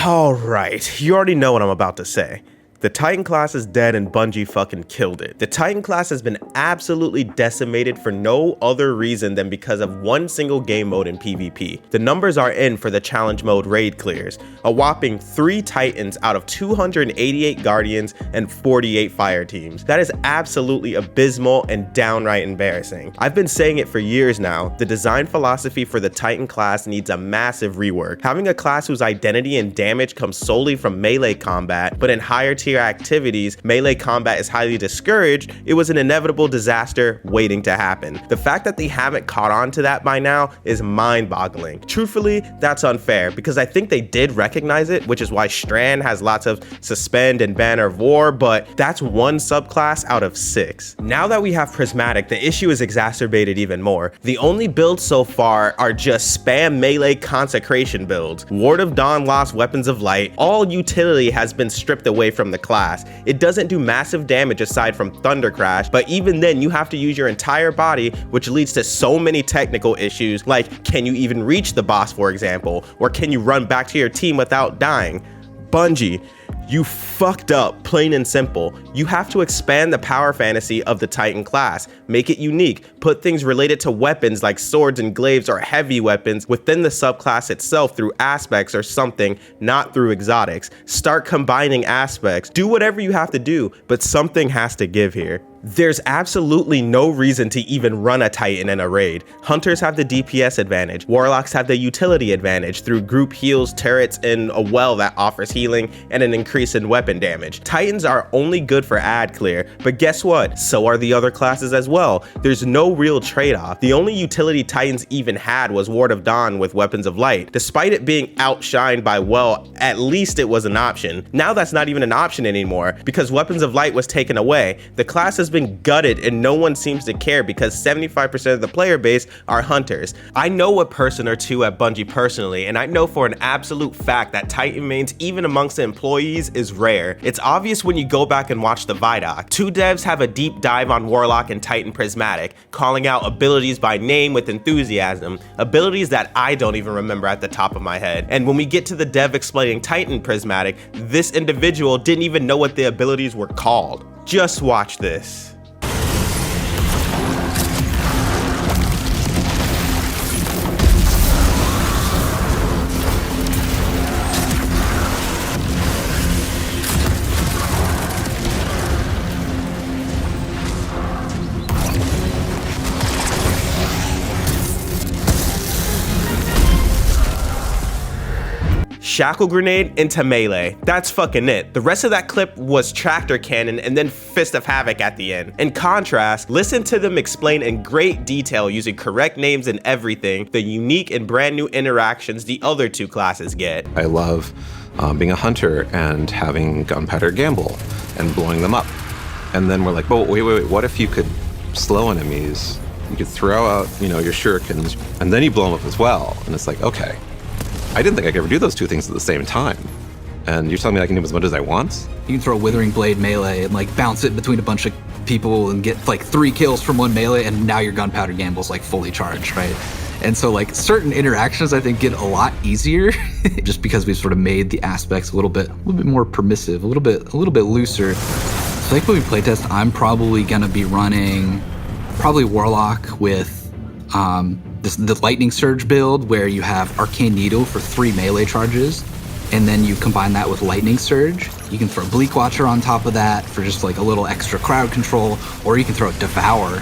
Alright, you already know what I'm about to say. The Titan class is dead and Bungie fucking killed it. The Titan class has been absolutely decimated for no other reason than because of one single game mode in PvP. The numbers are in for the challenge mode raid clears, a whopping 3 Titans out of 288 Guardians and 48 fire teams. That is absolutely abysmal and downright embarrassing. I've been saying it for years now, the design philosophy for the Titan class needs a massive rework. Having a class whose identity and damage comes solely from melee combat, but in higher tier activities, melee combat is highly discouraged, it was an inevitable disaster waiting to happen. The fact that they haven't caught on to that by now is mind-boggling. Truthfully, that's unfair because I think they did recognize it, which is why Strand has lots of suspend and banner of war, but that's one subclass out of 6. Now that we have Prismatic, the issue is exacerbated even more. The only builds so far are just spam melee consecration builds. Ward of Dawn lost weapons of light, all utility has been stripped away from the class. It doesn't do massive damage aside from Thunder Crash, but even then you have to use your entire body, which leads to so many technical issues like can you even reach the boss, for example, or can you run back to your team without dying? Bungie, you fucked up, plain and simple. You have to expand the power fantasy of the Titan class, make it unique, put things related to weapons like swords and glaives or heavy weapons within the subclass itself through aspects or something, not through exotics. Start combining aspects, do whatever you have to do, but something has to give here. There's absolutely no reason to even run a Titan in a raid. Hunters have the DPS advantage, Warlocks have the utility advantage through group heals, turrets, and a well that offers healing and an increase in weapon damage. Titans are only good for ad clear, but guess what? So are the other classes as well. There's no real trade-off. The only utility Titans even had was Ward of Dawn with weapons of light. Despite it being outshined by, well, at least it was an option. Now that's not even an option anymore because weapons of light was taken away. The class has been gutted and no one seems to care because 75% of the player base are hunters. I know a person or two at Bungie personally, and I know for an absolute fact that Titan mains, even amongst the employees, is rare. It's obvious when you go back and watch the Vidoc. 2 devs have a deep dive on Warlock and Titan Prismatic, calling out abilities by name with enthusiasm, abilities that I don't even remember at the top of my head. And when we get to the dev explaining Titan Prismatic, this individual didn't even know what the abilities were called. Just watch this. Shackle grenade into melee. That's fucking it. The rest of that clip was tractor cannon and then fist of havoc at the end. In contrast, listen to them explain in great detail using correct names and everything the unique and brand new interactions the other 2 classes get. I love being a hunter and having gunpowder gamble and blowing them up. And then we're like, oh, wait, what if you could slow enemies? You could throw out, your shurikens and then you blow them up as well. And it's like, okay. I didn't think I could ever do those 2 things at the same time. And you're telling me I can do as much as I want? You can throw Withering Blade melee and bounce it between a bunch of people and get 3 kills from one melee, and now your gunpowder gamble's fully charged, right? And so certain interactions I think get a lot easier just because we've sort of made the aspects a little bit more permissive, a little bit looser. So when we playtest, I'm probably gonna be running Warlock with the Lightning Surge build where you have Arcane Needle for 3 melee charges, and then you combine that with Lightning Surge. You can throw Bleak Watcher on top of that for just a little extra crowd control, or you can throw Devour.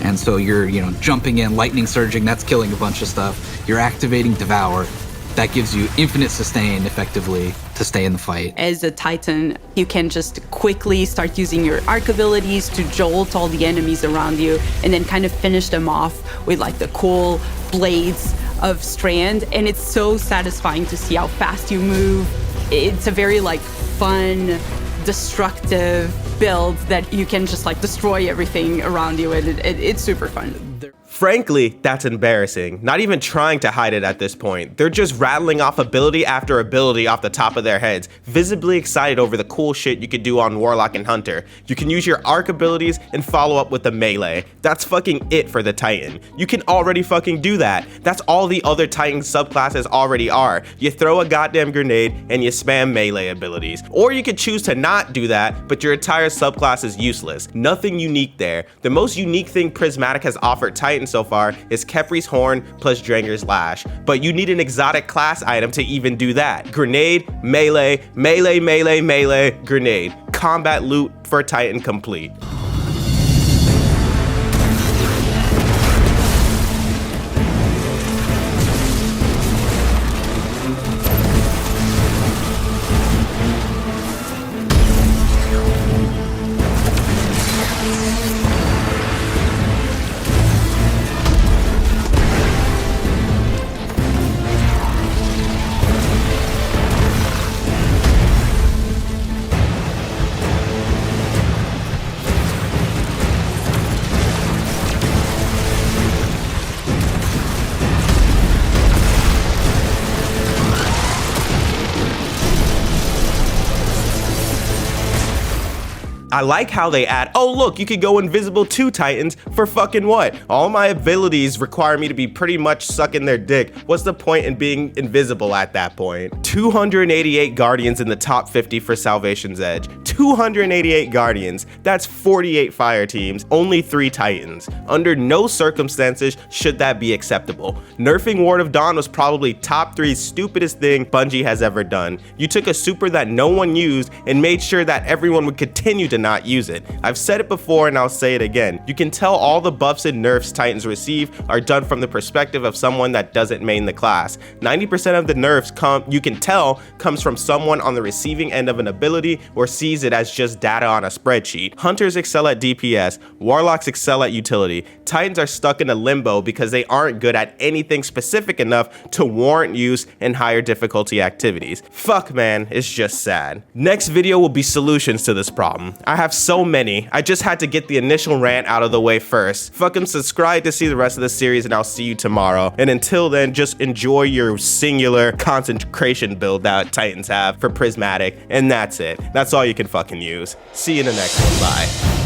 And so you're, jumping in, lightning surging, that's killing a bunch of stuff. You're activating Devour. That gives you infinite sustain, effectively, to stay in the fight. As a Titan, you can just quickly start using your arc abilities to jolt all the enemies around you and then kind of finish them off with the cool blades of Strand. And it's so satisfying to see how fast you move. It's a very fun, destructive build that you can just destroy everything around you, and it's super fun. Frankly, that's embarrassing. Not even trying to hide it at this point. They're just rattling off ability after ability off the top of their heads, visibly excited over the cool shit you could do on Warlock and Hunter. You can use your arc abilities and follow up with the melee. That's fucking it for the Titan. You can already fucking do that. That's all the other Titan subclasses already are. You throw a goddamn grenade and you spam melee abilities. Or you could choose to not do that, but your entire subclass is useless. Nothing unique there. The most unique thing Prismatic has offered Titan so far is Kepri's Horn plus Dranger's Lash, but you need an exotic class item to even do that. Grenade, melee, melee, melee, melee, grenade. Combat loot for Titan complete. I like how they add, oh look, you could go invisible to Titans for fucking what? All my abilities require me to be pretty much sucking their dick. What's the point in being invisible at that point? 288 Guardians in the top 50 for Salvation's Edge. 288 Guardians. That's 48 fire teams, only 3 Titans. Under no circumstances should that be acceptable. Nerfing Ward of Dawn was probably top 3 stupidest thing Bungie has ever done. You took a super that no one used and made sure that everyone would continue to not use it. I've said it before and I'll say it again. You can tell all the buffs and nerfs Titans receive are done from the perspective of someone that doesn't main the class. 90% of the nerfs you can tell comes from someone on the receiving end of an ability or sees it as just data on a spreadsheet. Hunters excel at DPS, Warlocks excel at utility. Titans are stuck in a limbo because they aren't good at anything specific enough to warrant use in higher difficulty activities. Fuck man, it's just sad. Next video will be solutions to this problem. I have so many. I just had to get the initial rant out of the way first. Fucking subscribe to see the rest of the series and I'll see you tomorrow. And until then, just enjoy your singular consecration build that Titans have for Prismatic. And that's it. That's all you can fucking use. See you in the next one. Bye.